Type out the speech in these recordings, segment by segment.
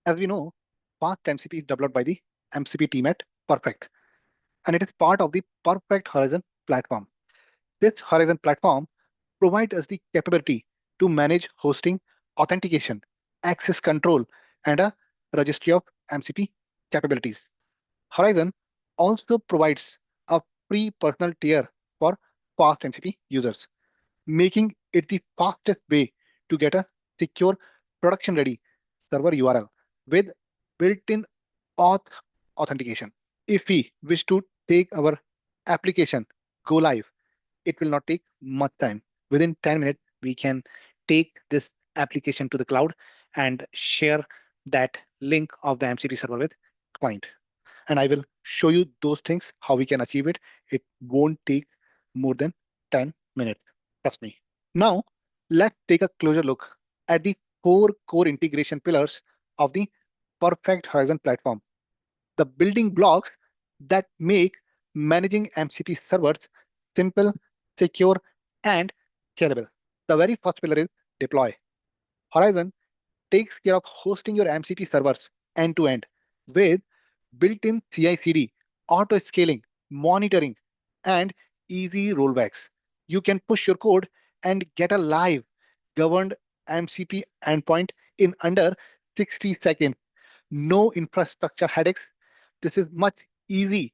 As we know, FastMCP is developed by the MCP team at Perfect, and it is part of the Perfect Horizon platform. This Horizon platform provides us the capability to manage hosting, authentication, access control, and a registry of MCP capabilities. Horizon also provides a free personal tier for FastMCP users, making it the fastest way to get a secure production-ready server URL with built-in auth authentication. If we wish to take our application go live, it will not take much time. Within 10 minutes, we can take this application to the cloud and share that link of the MCP server with client. And I will show you those things, how we can achieve it. It won't take more than 10 minutes. Trust me. Now, let's take a closer look at the four core integration pillars of the Perfect Horizon platform, the building blocks that make managing MCP servers simple, secure, and scalable. The very first pillar is deploy. Horizon takes care of hosting your MCP servers end to end with built-in CI/CD, auto scaling, monitoring, and easy rollbacks. You can push your code and get a live governed MCP endpoint in under 60 seconds. No infrastructure headaches. This is much easy.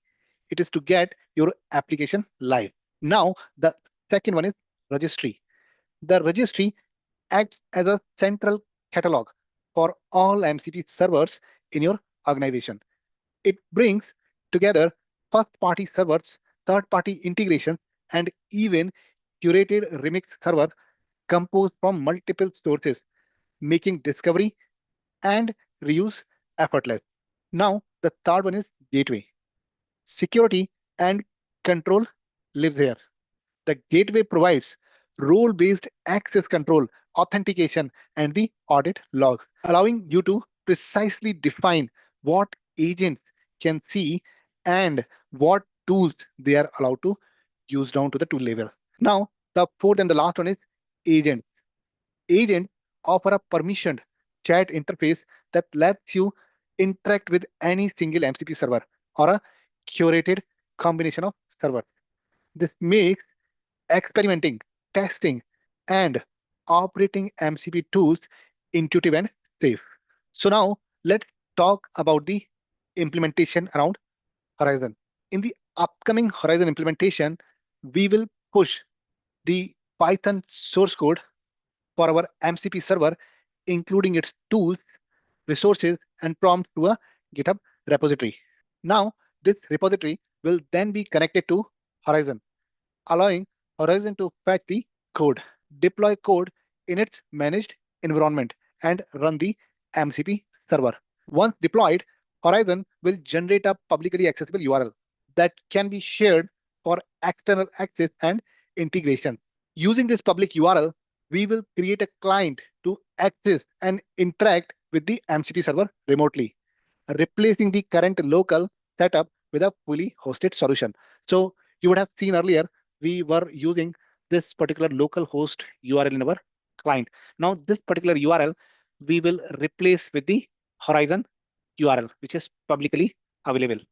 It is to get your application live. Now, the second one is registry. The registry acts as a central catalog for all MCP servers in your organization. It brings together first-party servers, third-party integrations, and even curated remix server composed from multiple sources, making discovery and reuse effortless. Now, the third one is gateway. Security and control lives here. The gateway provides role-based access control, authentication, and the audit logs, allowing you to precisely define what agents can see and what tools they are allowed to use down to the tool level. Now, the fourth and the last one is agents. Agents offer a permissioned chat interface that lets you interact with any single MCP server or a curated combination of servers. This makes experimenting, testing, and operating MCP tools intuitive and safe. So now let's talk about the implementation around Horizon. In the upcoming Horizon implementation, we will push the Python source code for our MCP server, including its tools, resources, and prompts to a GitHub repository. Now, this repository will then be connected to Horizon, allowing Horizon to fetch the code, deploy code in its managed environment, and run the MCP server. Once deployed, Horizon will generate a publicly accessible URL that can be shared for external access and integration. Using this public URL, we will create a client to access and interact with the MCP server remotely, replacing the current local setup with a fully hosted solution. So you would have seen earlier, we were using this particular local host URL in our client. Now this particular URL, we will replace with the Horizon URL, which is publicly available.